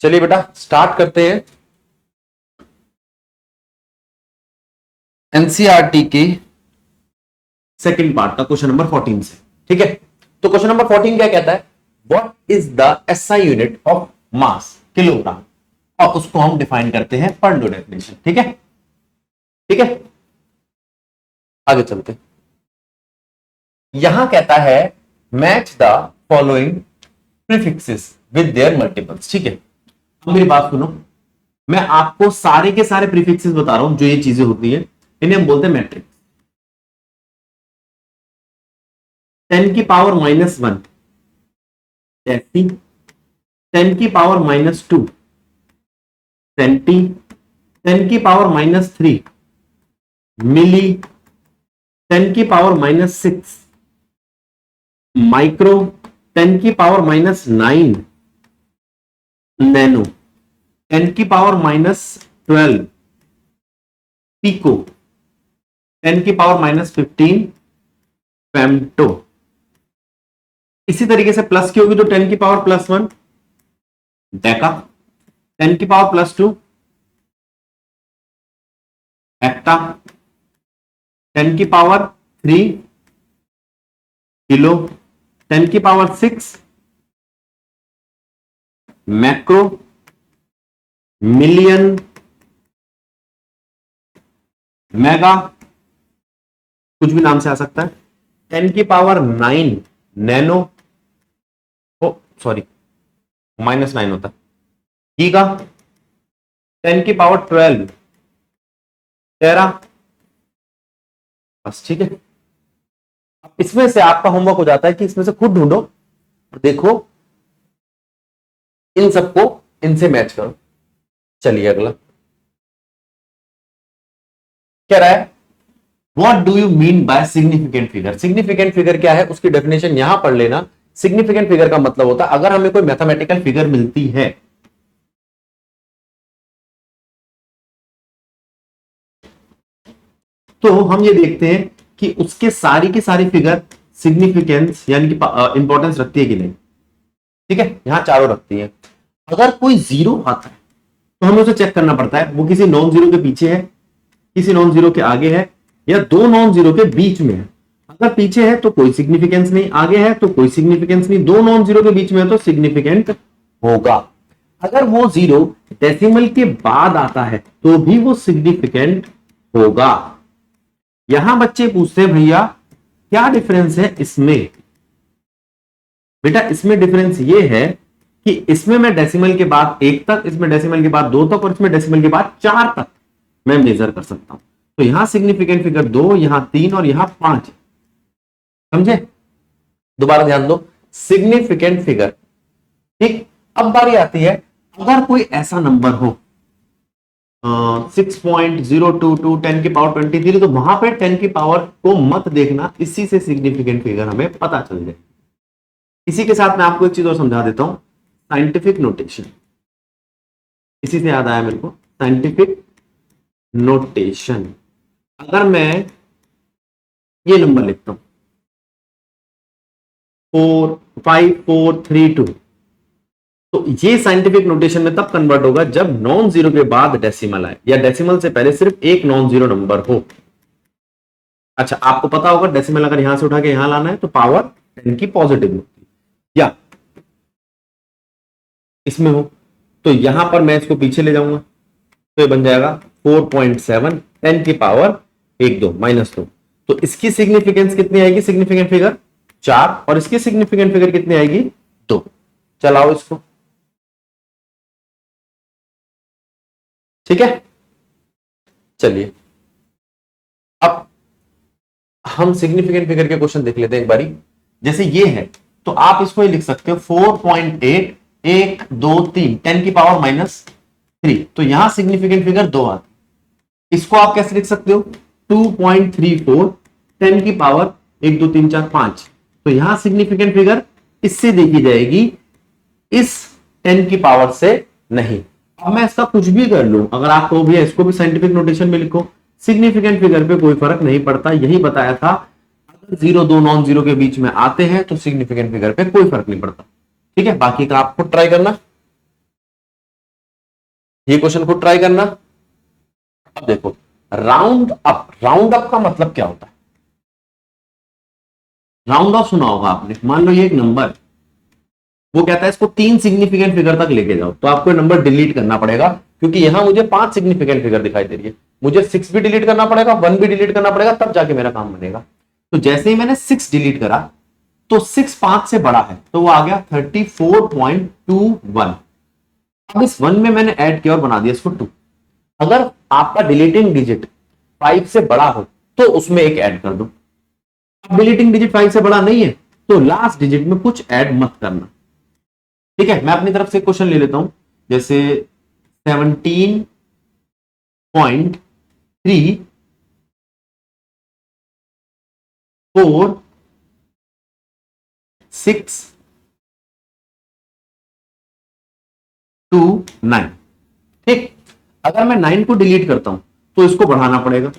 चलिए बेटा स्टार्ट करते हैं एनसीईआरटी के सेकंड पार्ट का क्वेश्चन नंबर 14 से। ठीक है, तो क्वेश्चन नंबर 14 क्या कहता है, what is the SI unit of mass, kilogram, और उसको हम डिफाइन करते हैं पर लो डेफिनेशन। ठीक है, ठीक है, आगे चलते। यहां कहता है match the following prefixes with their multiples. ठीक है, अब मेरी बात सुनो, मैं आपको सारे के सारे प्रीफिक्सेस बता रहा हूं जो ये चीजें होती है, इन्हें हम बोलते हैं मैट्रिक्स। 10 की पावर -1, 10 की पावर -2, सेंटी, 10 की पावर -3, मिली, 10 की पावर -6, माइक्रो, 10 की पावर -9, नैनो, 10 की पावर -12, पिको, 10 की पावर -15, फेम्टो। इसी तरीके से प्लस की होगी तो 10 की पावर +1 डेका, 10 की पावर +2 हेक्टा, 10 की पावर 3 किलो, 10 की पावर 6 मैक्रो, मिलियन, मेगा, कुछ भी नाम से आ सकता है, 10 की पावर 9 नैनो, ओ सॉरी -9 होता है, गीगा, 10 की पावर 12 टेरा। बस ठीक है, अब इसमें से आपका होमवर्क हो जाता है कि इसमें से खुद ढूंढो और देखो इन सबको इनसे मैच करो। चलिए अगला क्या रहा है, what do you mean by significant figure. Significant figure क्या है उसकी डेफिनेशन यहां पढ़ लेना। सिग्निफिकेंट फिगर का मतलब होता है अगर हमें कोई मैथमेटिकल फिगर मिलती है तो हम ये देखते हैं कि उसके सारी की सारी फिगर सिग्निफिकेंस यानी कि इंपॉर्टेंस रखती है कि नहीं। ठीक है, यहां चारों रखती है। अगर कोई जीरो आता है तो हमें उसे चेक करना पड़ता है वो किसी नॉन जीरो के पीछे है, किसी नॉन जीरो के आगे है, या दो नॉन जीरो के बीच में है। अगर पीछे है तो कोई सिग्निफिकेंस नहीं, आगे है तो कोई सिग्निफिकेंस नहीं, दो नॉन जीरो के बीच में है तो सिग्निफिकेंट होगा। अगर वो जीरो डेसिमल के बाद आता है तो भी वो सिग्निफिकेंट होगा। यहां बच्चे पूछते हैं भैया क्या डिफरेंस है इसमें। बेटा इसमें डिफरेंस ये है कि इसमें मैं डेसिमल के बाद 1 तक, इसमें डेसिमल के बाद 2 तक, और इसमें डेसिमल के बाद 4 तक मैं मेजर कर सकता हूं। तो यहां सिग्निफिकेंट फिगर 2, यहां 3 और यहां 5। समझे? दोबारा ध्यान दो, सिग्निफिकेंट फिगर। ठीक, अब बारी आती है अगर कोई ऐसा नंबर हो 6.022 10 की पावर 23, तो वहां पे 10 की पावर को मत देखना, इसी से सिग्निफिकेंट फिगर हमें पता चल जाए। इसी के साथ मैं आपको एक चीज और समझा देता हूं, साइंटिफिक नोटेशन। इसी से याद आया मेरे को, साइंटिफिक नोटेशन। अगर मैं ये नंबर लिखता हूं 45432, तो ये साइंटिफिक नोटेशन में तब कन्वर्ट होगा जब नॉन जीरो के बाद डेसिमल आए या डेसिमल से पहले सिर्फ एक नॉन जीरो नंबर हो। अच्छा, आपको पता होगा डेसिमल अगर यहां से उठा के यहां लाना है तो पावर 10 की पॉजिटिव होती है, या इसमें हो तो यहां पर मैं इसको पीछे ले जाऊंगा तो ये बन जाएगा 4.7 10 की पावर 1 2 -2। तो इसकी सिग्निफिकेंस कितनी आएगी, सिग्निफिकेंट फिगर 4, और इसकी सिग्निफिकेंट फिगर कितनी आएगी 2। चलाओ इसको, ठीक है। चलिए अब हम सिग्निफिकेंट फिगर के क्वेश्चन देख लेते हैं एक बारी। जैसे ये है तो आप इसको लिख सकते हो 4.8 1 2 3 10 की पावर -3, तो यहां सिग्निफिकेंट फिगर 2 आती। इसको आप कैसे लिख सकते हो 2.34 10 की पावर 1 2 3 4 5, तो यहां सिग्निफिकेंट फिगर इससे देखी जाएगी, इस 10 की पावर से नहीं। अब मैं इसका कुछ भी कर लूं, अगर आप कहो भैया इसको भी साइंटिफिक नोटेशन में लिखो, सिग्निफिकेंट फिगर पे कोई फर्क नहीं पड़ता। यही बताया था, अगर जीरो दो नॉन जीरो के बीच में आते हैं तो सिग्निफिकेंट फिगर पे कोई फर्क नहीं पड़ता। ठीक है, बाकी का आप खुद ट्राई करना। ये क्वेश्चन खुद ट्राई करना। अब देखो, राउंड अप का मतलब क्या होता है? राउंड ऑफ सुना होगा आपने। मान लो ये एक नंबर, वो कहता है इसको 3 सिग्निफिकेंट फिगर तक लेके जाओ, तो आपको नंबर डिलीट करना पड़ेगा, क्योंकि यहां मुझे 5 सिग्निफिकेंट फिगर दिखाई दे रही है। मुझे 6 भी डिलीट करना पड़ेगा, 1 भी डिलीट करना पड़ेगा, तब जाके मेरा काम बनेगा। तो जैसे ही मैंने 6 डिलीट करा, तो 6 5 से बड़ा है, तो वो आ गया 34.21। अब इस 1 में मैंने ऐड किया और बना दिया इसको 2। अगर आपका डिलीटिंग डिजिट 5 से बड़ा हो तो उसमें एक ऐड कर दो। अब डिलीटिंग डिजिट 5 से बड़ा नहीं है तो लास्ट डिजिट में कुछ ऐड मत करना। ठीक है, मैं अपनी तरफ से क्वेश्चन ले लेता हूं, जैसे 17.342629। ठीक, अगर मैं 9 को डिलीट करता हूं तो इसको बढ़ाना पड़ेगा।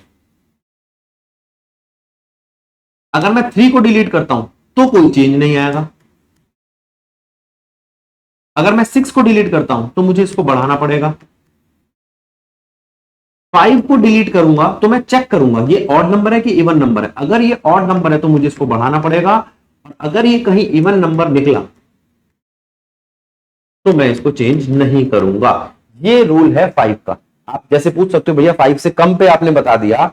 अगर मैं 3 को डिलीट करता हूं तो कोई चेंज नहीं आएगा। अगर मैं 6 को डिलीट करता हूं तो मुझे इसको बढ़ाना पड़ेगा। 5 को डिलीट करूंगा तो मैं चेक करूंगा ये ऑड नंबर है कि इवन नंबर है। अगर ये ऑड नंबर है तो मुझे इसको बढ़ाना पड़ेगा, और अगर ये कहीं इवन नंबर निकला तो मैं इसको चेंज नहीं करूंगा। ये रूल है 5 का। आप जैसे पूछ सकते हो, भैया 5 से कम पे आपने बता दिया,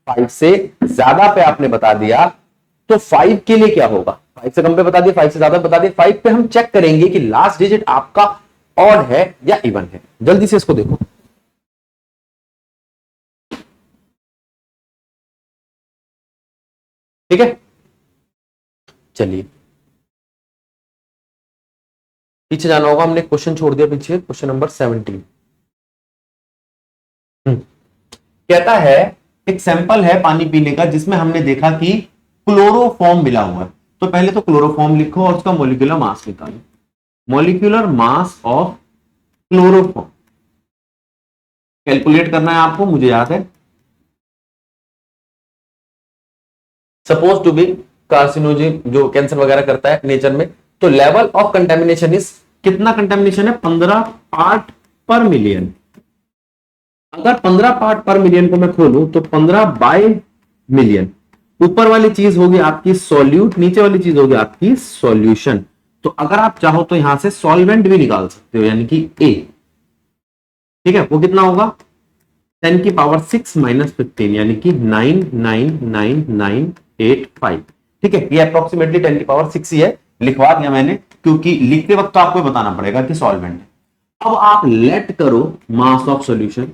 5 से ज्यादा पे आपने बता दिया, तो 5 के लिए क्या होगा? 5 से कम पे बता दिया, 5 से ज्यादा बता दिया, 5 पे हम चेक करेंगे कि लास्ट डिजिट आपका ऑड है या इवन है। जल्दी से इसको देखो। ठीक है, चलिए पीछे जाना होगा, हमने क्वेश्चन छोड़ दिया पीछे, क्वेश्चन नंबर 17। कहता है एक सैंपल है पानी पीने का जिसमें हमने देखा कि क्लोरोफॉर्म मिला हुआ है। तो पहले तो क्लोरोफॉर्म लिखो और उसका मोलिकुलर मास निकालो। Molecular mass of chloroform calculate करना है आपको, मुझे याद है। सपोज टू बी कार्सिनोजिन, जो कैंसर वगैरह करता है नेचर में। तो लेवल ऑफ कंटेमिनेशन इज, कितना कंटेमिनेशन है? 15 पार्ट पर मिलियन। अगर 15 पार्ट पर मिलियन को मैं खोलूं तो 15 बाय मिलियन। ऊपर वाली चीज होगी आपकी सॉल्यूट, नीचे वाली चीज होगी आपकी सॉल्यूशन। तो अगर आप चाहो तो यहां से सॉल्वेंट भी निकाल सकते हो, यानी कि ए। ठीक है, वो कितना होगा? 10⁻⁶ माइनस 15, यानी कि 9999985। ठीक है, ये अप्रोक्सीमेटली 10⁻⁶ ही है। लिखवा दिया मैंने, क्योंकि लिखते वक्त तो आपको बताना पड़ेगा कि सॉल्वेंट है। अब आप लेट करो mass of solution,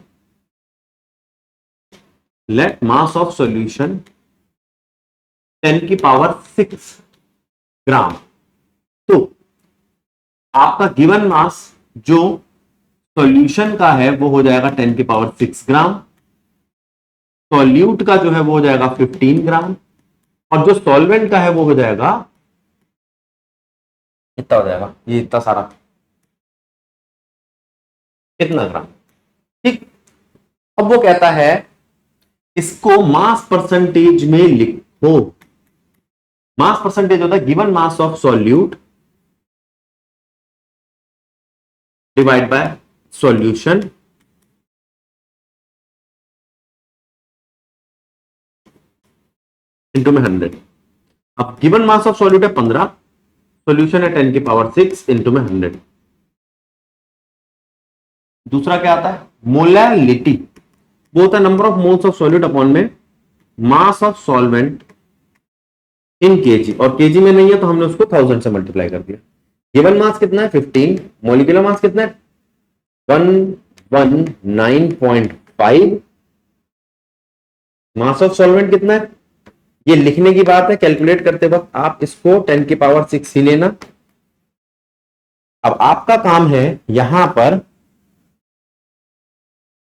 let mass of solution 10⁻⁶ gram. तो आपका गिवन मास जो सॉल्यूशन का है वो हो जाएगा 10⁻⁶ ग्राम। सॉल्यूट का जो है वो हो जाएगा 15 ग्राम, और जो सॉल्वेंट का है वो हो जाएगा, कितना हो जाएगा ये इतना सारा, कितना ग्राम। ठीक, अब वो कहता है इसको मास परसेंटेज में लिखो। मास परसेंटेज होता है given mass of solute divide by solution into में 100। अब गिवन मास ऑफ सॉल्यूट है 15, सॉल्यूशन है 10⁻⁶ इंटू में 100। दूसरा क्या आता है? मोलैलिटी, वो होता है number of moles of solute upon में mass of solvent in KG, और केजी में नहीं है तो हमने उसको 1000 से मल्टीप्लाई कर दिया। गिवन मास कितना है? 15। मोलिकुलर मास कितना है? 119.5। मास ऑफ सॉल्वेंट कितना है? ये लिखने की बात है, कैलकुलेट करते वक्त आप इसको 10⁻⁶ ही लेना। अब आपका काम है यहां पर,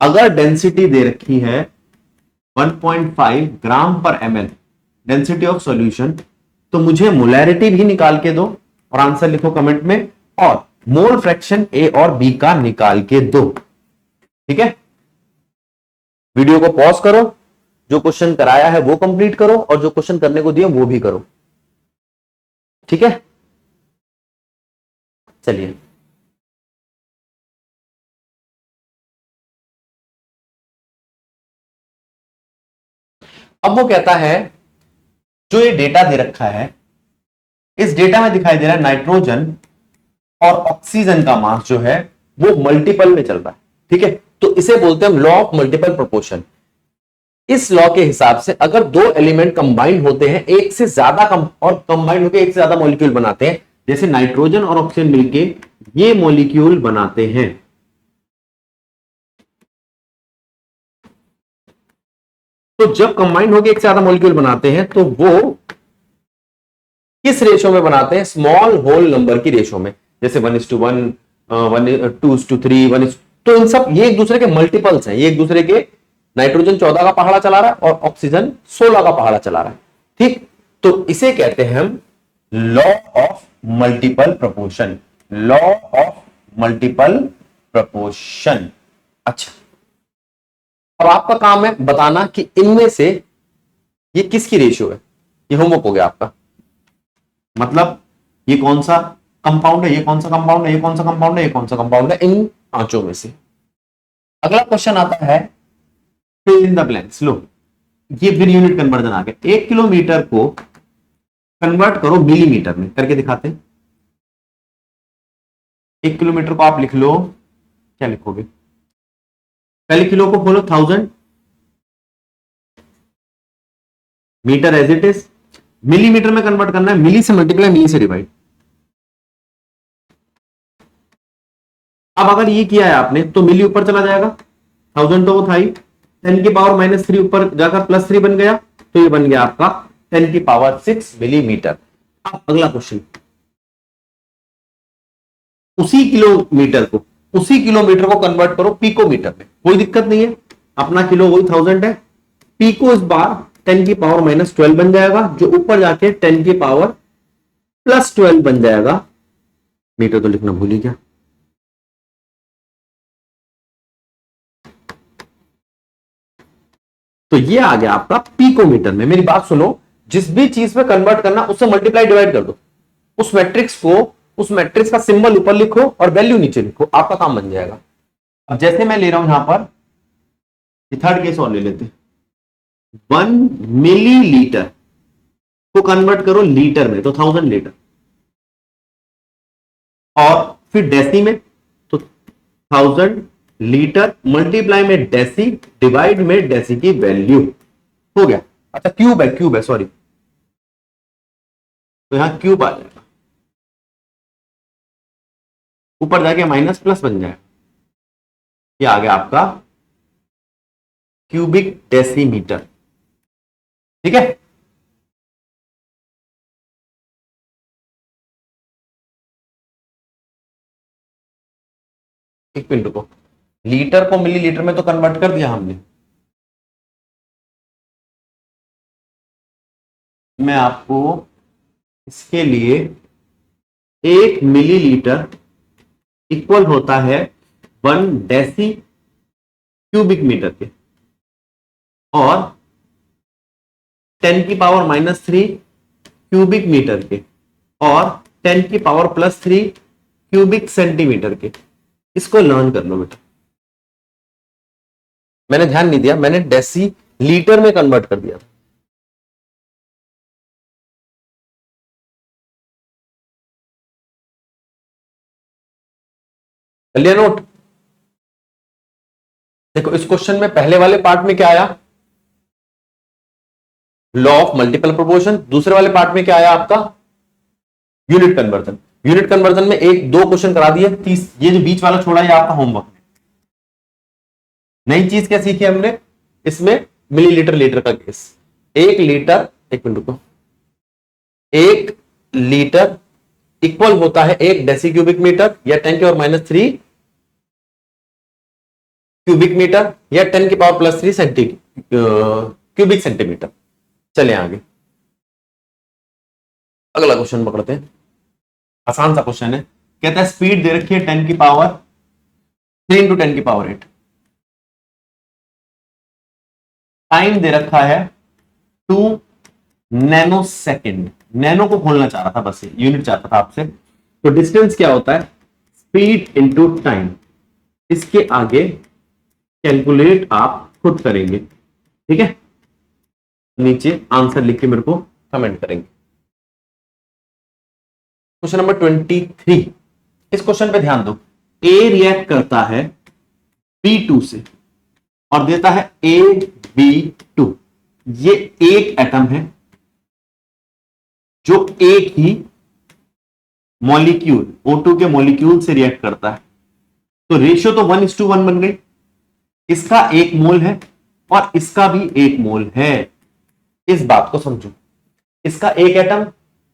अगर डेंसिटी दे रखी है 1.5 ग्राम पर ml डेंसिटी ऑफ सॉल्यूशन, तो मुझे मोलैरिटी भी निकाल के दो और आंसर लिखो कमेंट में, और मोल फ्रैक्शन ए और बी का निकाल के दो। ठीक है, वीडियो को पॉज करो, जो क्वेश्चन कराया है वो कंप्लीट करो, और जो क्वेश्चन करने को दिया वो भी करो। ठीक है, चलिए। अब वो कहता है जो ये डेटा दे रखा है, इस डेटा में दिखाई दे रहा है नाइट्रोजन और ऑक्सीजन का मास जो है वो मल्टीपल में चल रहा है, ठीक है। तो इसे बोलते हैं लॉ ऑफ मल्टीपल प्रोपोर्शन। इस लॉ के हिसाब से अगर दो एलिमेंट कंबाइन होते हैं, एक से ज्यादा और कंबाइन होकर एक से ज्यादा मॉलिक्यूल बनाते हैं, जैसे नाइट्रोजन और ऑक्सीजन मिलके ये मॉलिक्यूल बनाते हैं, तो जब कंबाइन होकर एक से ज्यादा मॉलिक्यूल बनाते हैं तो वो किस रेशो में बनाते हैं? स्मॉल होल नंबर की रेशो में, जैसे 1:1, 2:3, 1, तो इन सब ये एक दूसरे के मल्टीपल्स हैं। ये एक दूसरे के, नाइट्रोजन 14 का पहाड़ा चला रहा है और ऑक्सीजन 16 का पहाड़ा चला रहा है, ठीक। तो इसे कहते हैं हम law of multiple proportion, law of multiple proportion. अच्छा, अब आपका काम है बताना कि इनमें से ये किसकी रेशियो है। ये होमवर्क हो गया आपका, मतलब ये कौन सा कंपाउंड है, ये कौन सा कंपाउंड है, ये कौन सा कंपाउंड है, ये कौन सा कंपाउंड है, इन पांचों में से। अगला क्वेश्चन आता है फिल इन द ब्लैंक्स। लो, ये फिर यूनिट कन्वर्जन आ गया। 1 किलोमीटर को कन्वर्ट करो मिलीमीटर में, करके दिखाते हैं। 1 किलोमीटर को आप लिख लो, क्या लिखोगे? पहले किलो को खोलो 1000, metre as it is, millimetre में कन्वर्ट करना है, मिली से मल्टीप्लाई, मिली से डिवाइड। अब अगर ये किया है आपने तो मिली ऊपर चला जाएगा, 1000 तो वो था ही, 10 की पावर -3 ऊपर जाकर +3 बन गया, तो ये बन गया आपका 10 की पावर 6 मिलीमीटर। अब अगला क्वेश्चन, उसी किलोमीटर को कन्वर्ट करो पिकोमीटर में, कोई दिक्कत नहीं है, अपना किलो वही 1000 है। पिको इस बार 10 की पावर -12 बन जाएगा, जो ऊपर जाके 10 की पावर +12 बन जाएगा। मीटर तो लिखना भूल ही गया। तो ये आ गया आपका पिकोमीटर में। मेरी बात सुनो, जिस भी चीज में कन्वर्ट करना उससे मल्टीप्लाई डिवाइड कर दो, उस मैट्रिक्स का सिंबल ऊपर लिखो और वैल्यू नीचे लिखो, आपका काम बन जाएगा। अब जैसे मैं ले रहा हूं यहां पर, थर्ड केस और ले लेते हैं। 1 मिलीलीटर को कन्वर्ट करो लीटर में, तो 1000 लीटर, और फिर डेसी में तो 1000 लीटर, मल्टीप्लाई में डेसी, डिवाइड में डेसी की वैल्यू, हो गया। अच्छा, क्यूब है सॉरी, तो यहां क्यूब आ जाएगा, ऊपर जाके माइनस प्लस बन जाएगा। ये आ गया आपका क्यूबिक डेसीमीटर, ठीक है। एक मिनट को, लीटर को मिलीलीटर में तो कन्वर्ट कर दिया हमने। मैं आपको इसके लिए 1 मिलीलीटर इक्वल होता है 1 डेसी क्यूबिक मीटर के, और 10 की पावर -3 क्यूबिक मीटर के, और 10 की पावर +3 क्यूबिक सेंटीमीटर के। इसको लर्न कर लो बेटा। मैंने ध्यान नहीं दिया, मैंने डेसी लीटर में कन्वर्ट कर दिया। कर लिया नोट? देखो, इस क्वेश्चन में पहले वाले पार्ट में क्या आया? Law of multiple proportion. दूसरे वाले पार्ट में क्या आया आपका? Unit conversion. यूनिट कन्वर्जन में 1-2 क्वेश्चन करा दिए, 30 ये जो बीच वाला छोड़ा है आपका होमवर्क। नई चीज क्या सीखी हमने इसमें? मिलीलीटर लीटर का केस। 1 लीटर, 1 मिनट रुको, 1 लीटर इक्वल होता है 1 डेसी क्यूबिक मीटर, या 10 की पावर -3 क्यूबिक मीटर, या 10 की पावर +3 क्यूबिक सेंटीमीटर। चले आगे, अगला क्वेश्चन पकड़ते हैं। आसान सा क्वेश्चन है, कहता है स्पीड दे रखी है 10 की पावर 3 × 10 की पावर 8, टाइम दे रखा है 2 नैनो सेकेंड। नैनो को खोलना चाह रहा था, बस यूनिट चाहता था आपसे। तो डिस्टेंस क्या होता है? Speed into time. इसके आगे कैलकुलेट आप खुद करेंगे, ठीक है। नीचे आंसर लिख के मेरे को कमेंट करेंगे। क्वेश्चन नंबर 23, इस क्वेश्चन पे ध्यान दो। ए रिएक्ट करता है B2 से और देता है AB2। ये एक एटम है जो एक ही मॉलिक्यूल O2 के मॉलिक्यूल से रिएक्ट करता है, तो रेशियो तो 1:1 बन गई। इसका 1 मोल है और इसका भी 1 मोल है। इस बात को समझो, इसका एक एटम,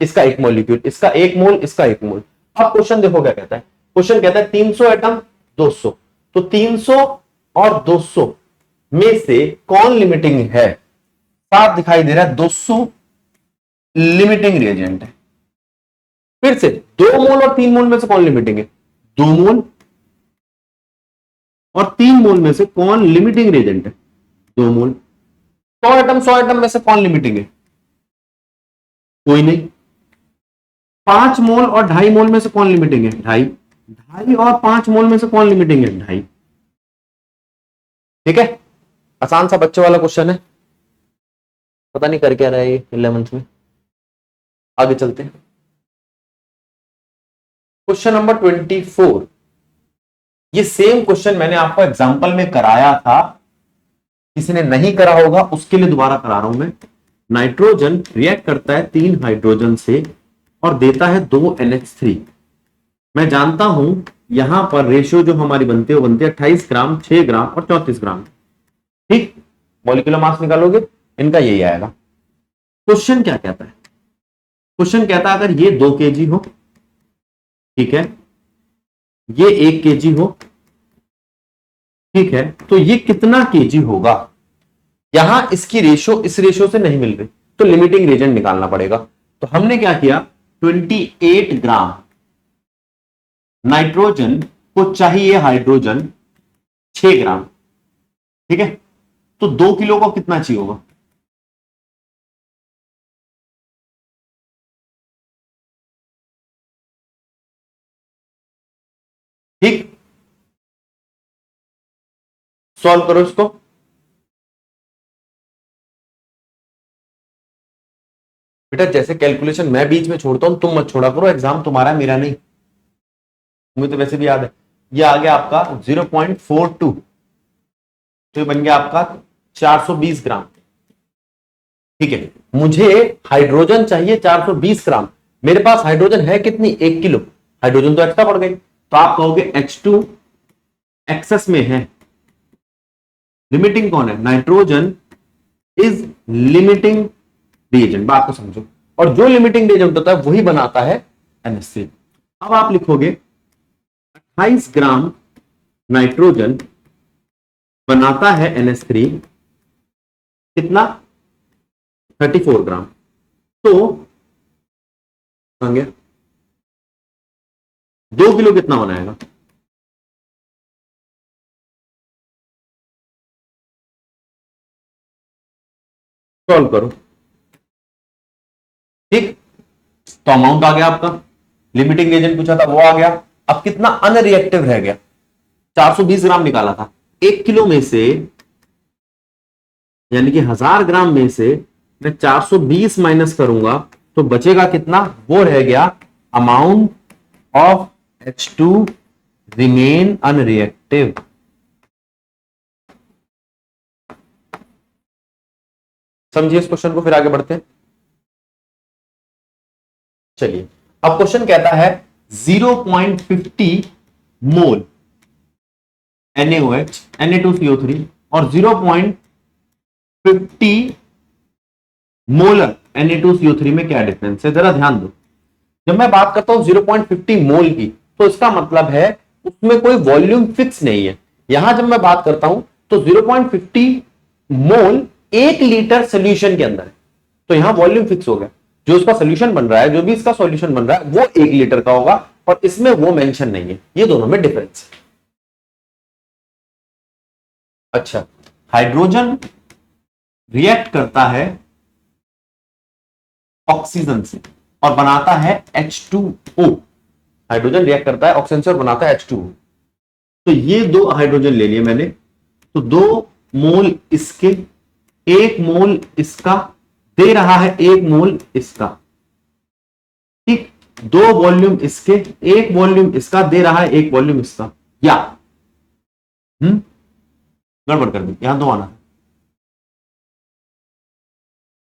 इसका एक मॉलिक्यूल, इसका 1 मोल, इसका 1 मोल। अब क्वेश्चन देखो क्या कहता है। क्वेश्चन कहता है 300 एटम 200, तो 300 और 200 में से कौन लिमिटिंग है? साफ दिखाई दे रहा है 200 लिमिटिंग रिएजेंट है। फिर से 2 मोल और 3 मोल में से कौन लिमिटिंग है? 2 मोल और 3 मोल में से कौन लिमिटिंग रिएजेंट है? 2 मोल। 100 एटम में से कौन लिमिटिंग है? कोई नहीं। 5 मोल और 2.5 मोल में से कौन लिमिटिंग है? 2.5। 2.5 और 5 मोल में से कौन लिमिटिंग है? 2.5। ठीक है, आसान सा बच्चे वाला क्वेश्चन है। पता नहीं कर क्या रहा है ये 11th में। आगे चलते हैं। क्वेश्चन नंबर 24, ये सेम क्वेश्चन मैंने आपको एग्जांपल में कराया था। किसी ने नहीं करा होगा उसके लिए दोबारा करा रहा हूं मैं। नाइट्रोजन रिएक्ट करता है 3 हाइड्रोजन से और देता है 2 NH3। मैं जानता हूं यहां पर रेशियो जो हमारी बनती है वो बनती है 28 ग्राम, 6 ग्राम और 34 ग्राम। ठीक, मॉलिक्यूलर मास निकालोगे इनका यही आएगा। क्वेश्चन क्या कहता है? क्वेश्चन कहता है अगर ये 2 kg हो, ठीक है, ये 1 kg हो, ठीक है, तो ये कितना kg होगा? यहां इसकी रेशियो इस रेशियो से नहीं मिल रही, तो लिमिटिंग रिएजेंट निकालना पड़ेगा। तो हमने क्या किया, 28 ग्राम नाइट्रोजन को चाहिए हाइड्रोजन 6 ग्राम, ठीक है, तो 2 किलो को कितना चाहिए होगा? ठीक, सॉल्व करो इसको। बेटा जैसे कैलकुलेशन मैं बीच में छोड़ता हूं तुम मत छोड़ा करो, एग्जाम तुम्हारा मेरा नहीं। मुझे तो वैसे भी याद है। ये आ गया आपका 0.42, तो ये बन गया आपका 420 ग्राम। ठीक है, मुझे हाइड्रोजन चाहिए 420 ग्राम। मेरे पास हाइड्रोजन है कितनी? 1 किलो। हाइड्रोजन तो एक्स्ट्रा पड़ गई, तो आप कहोगे H2 एक्सेस में है। लिमिटिंग कौन है? Nitrogen is limiting reagent. बात को समझो, और जो लिमिटिंग रिएजेंट होता है वही बनाता है NH3। अब आप लिखोगे 28 ग्राम नाइट्रोजन बनाता है NH3, कितना? 34 ग्राम। तो 2 किलो कितना बनाएगा? सॉल्व करो। ठीक, तो अमाउंट आ गया आपका, लिमिटिंग एजेंट पूछा था वो आ गया। अब कितना अनरिएक्टिव रह गया? 420 ग्राम निकाला था, 1 किलो में से यानी कि 1000 ग्राम में से मैं 420 माइनस करूंगा तो बचेगा कितना? वो रह गया amount of H2 remain unreactive. समझिए इस क्वेश्चन को, फिर आगे बढ़ते हैं। चलिए, अब क्वेश्चन कहता है 0.50 मोल NaOH Na2CO3 और 0.50 मोलर Na2CO3 में क्या डिफरेंस है? जरा ध्यान दो। जब मैं बात करता हूं 0.50 मोल की, तो इसका मतलब है उसमें कोई वॉल्यूम फिक्स नहीं है। यहां जब मैं बात करता हूं तो 0.50 मोल 1 लीटर सोल्यूशन के अंदर है, तो यहां वॉल्यूम फिक्स हो गया। जो इसका सोल्यूशन बन रहा है, जो भी इसका सोल्यूशन बन रहा है वो 1 लीटर का होगा, और इसमें वो मेंशन नहीं है। ये दोनों में डिफरेंस है। अच्छा, हाइड्रोजन रिएक्ट करता है ऑक्सीजन से और बनाता है H2O। हाइड्रोजन रिएक्ट करता है ऑक्सीजन से और बनाता है H2O। तो ये 2 हाइड्रोजन ले लिए मैंने, तो 2 मोल इसके 1 मोल इसका दे रहा है 1 मोल इसका, ठीक, 2 वॉल्यूम इसके, 1 वॉल्यूम इसका दे रहा है 1 वॉल्यूम इसका, या गड़बड़ कर दी, यहां 2 आना है।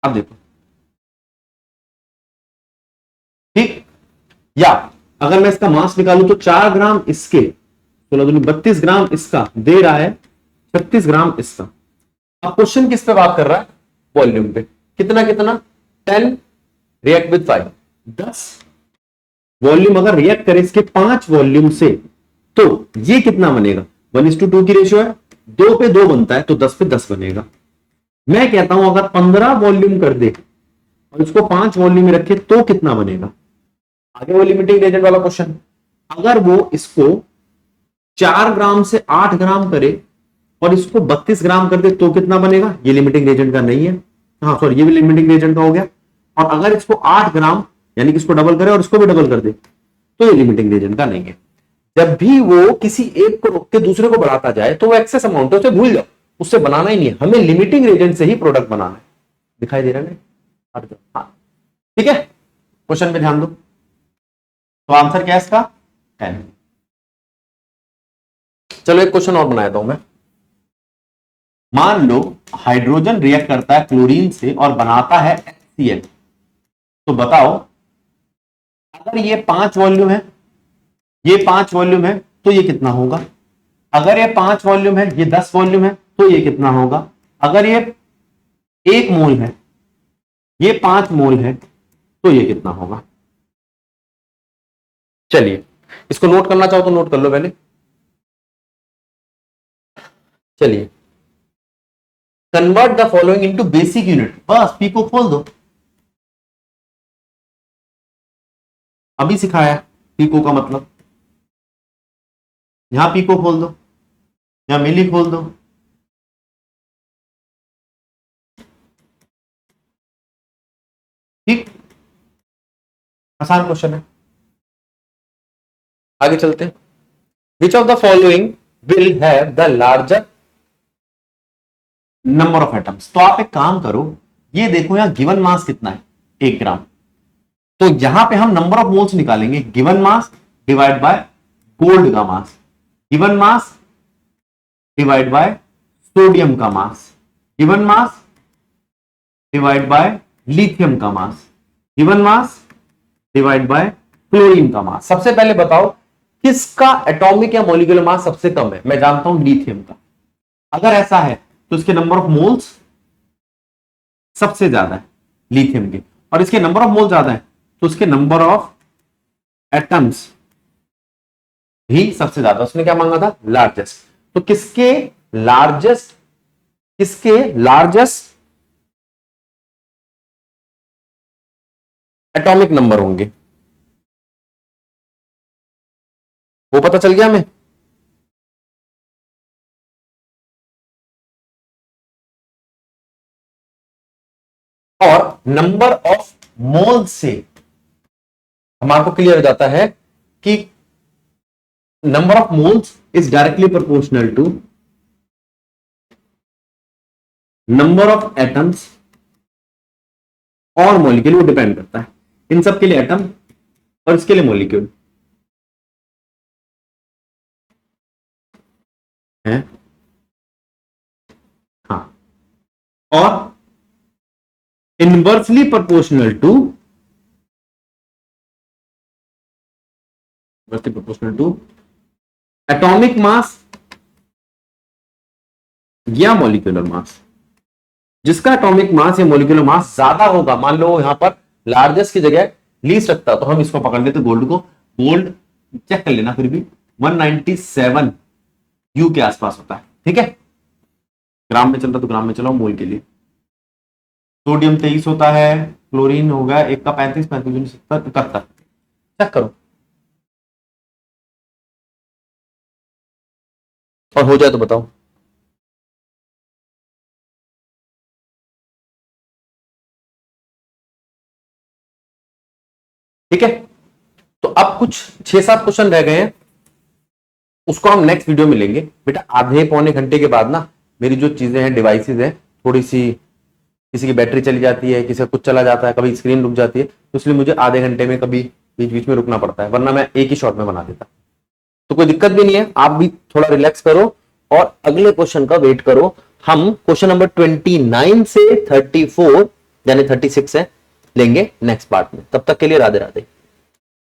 अब देखो, ठीक, या अगर मैं इसका मास निकालूं तो 4 ग्राम इसके, 32 ग्राम इसका दे रहा है 36 ग्राम इसका। अब क्वेश्चन किस पे बात कर रहा है? वॉल्यूम पे। कितना कितना? 10 रिएक्ट विद 5, 10 वॉल्यूम अगर रिएक्ट करे इसके 5 वॉल्यूम से, तो ये कितना बनेगा? 1:2 की रेशियो है, 2 पे 2 बनता है, तो 10 पे 10 बनेगा। मैं कहता हूं अगर 15 वॉल्यूम कर दे और इसको 5 वॉल्यूम में रखे तो कितना बनेगा? आगे वो लिमिटिंग रिएजेंट वाला क्वेश्चन। अगर वो इसको 4 ग्राम से 8 ग्राम करे और इसको 32 ग्राम कर दे तो कितना बनेगा? ये लिमिटिंग रिएजेंट का नहीं है, हाँ सॉरी, ये भी लिमिटिंग रिएजेंट का हो गया। और अगर इसको 8 ग्राम यानी कि इसको डबल करे और इसको भी डबल कर दे तो ये लिमिटिंग रिएजेंट का नहीं है। जब भी वो किसी एक को रोक के दूसरे को बढ़ाता जाए तो वो एक्सेस अमाउंट है, उसे भूल जाओ, उससे बनाना ही नहीं है, हमें लिमिटिंग रिएजेंट से ही प्रोडक्ट बनाना है। दिखाई दे रहा है? हाँ, ठीक है, क्वेश्चन पे ध्यान दो। तो आंसर क्या है इसका? 10। चलो एक क्वेश्चन और बनाया हूं मैं। मान लो हाइड्रोजन रिएक्ट करता है क्लोरीन से और बनाता है HCl, तो बताओ अगर ये 5 वॉल्यूम है, ये 5 वॉल्यूम है, तो ये कितना होगा? अगर ये 5 वॉल्यूम है, ये 10 वॉल्यूम है, तो ये कितना होगा? अगर ये 1 मोल है, ये 5 मोल है, तो ये कितना होगा? चलिए इसको नोट करना चाहो तो नोट कर लो पहले। चलिए, convert the following into basic unit, बस पी को खोल दो। अभी सिखाया पीको का मतलब, यहां पीको खोल दो, यहां मिली खोल दो, ठीक, आसान क्वेश्चन है। आगे चलते हैं। Which of the following will have the larger number of atoms? तो आप एक काम करो, ये देखो यहां गिवन मास कितना है? 1 ग्राम। तो यहां पे हम नंबर ऑफ मोल्स निकालेंगे, given mass divide by gold का mass, given mass divide by sodium का mass, given mass divide by lithium का mass, given mass divide by chlorine का मास। सबसे पहले बताओ किसका एटॉमिक या मॉलिक्यूलर मास सबसे कम है? मैं जानता हूं लिथियम का। अगर ऐसा है तो इसके नंबर ऑफ मोल्स सबसे ज्यादा है लिथियम के, और इसके नंबर ऑफ मोल ज्यादा है तो उसके नंबर ऑफ एटम्स भी सबसे ज्यादा। उसने क्या मांगा था? लार्जेस्ट। तो किसके लार्जेस्ट एटॉमिक नंबर होंगे वो पता चल गया हमें। और नंबर ऑफ मोल से हमारे को क्लियर हो जाता है कि number of moles is directly proportional to number of atoms और मॉलिक्यूल, वो डिपेंड करता है इन सब के लिए एटम और इसके लिए मॉलिक्यूल है। हाँ, और inversely proportional to atomic mass या मॉलिक्यूलर मास। जिसका एटॉमिक मास या मॉलिक्यूलर मास ज्यादा होगा, मान लो यहां पर लार्जेस्ट की जगह लीस्ट रखता तो हम इसको पकड़ लेते गोल्ड को। गोल्ड चेक कर लेना, फिर भी 197 यू के आसपास होता है, ठीक है। ग्राम में चल रहा तो ग्राम में चलाओ मोल के लिए। सोडियम 23 होता है, क्लोरीन होगा एक का 35, 35 70 71। चेक करो और हो जाए तो बताओ। ठीक है, तो अब कुछ 6-7 क्वेश्चन रह गए हैं, उसको हम नेक्स्ट वीडियो में लेंगे। बेटा आधे पौने घंटे के बाद ना मेरी जो चीजें हैं, डिवाइसेज हैं, थोड़ी सी किसी की बैटरी चली जाती है, किसी का कुछ चला जाता है, कभी स्क्रीन रुक जाती है, तो इसलिए मुझे आधे घंटे में कभी बीच बीच में रुकना पड़ता है, वरना मैं एक ही शॉट में बना देता। तो कोई दिक्कत भी नहीं है, आप भी थोड़ा रिलैक्स करो और अगले क्वेश्चन का वेट करो। हम क्वेश्चन नंबर 29 से 34 यानी 36 है लेंगे नेक्स्ट पार्ट में। तब तक के लिए राधे राधे।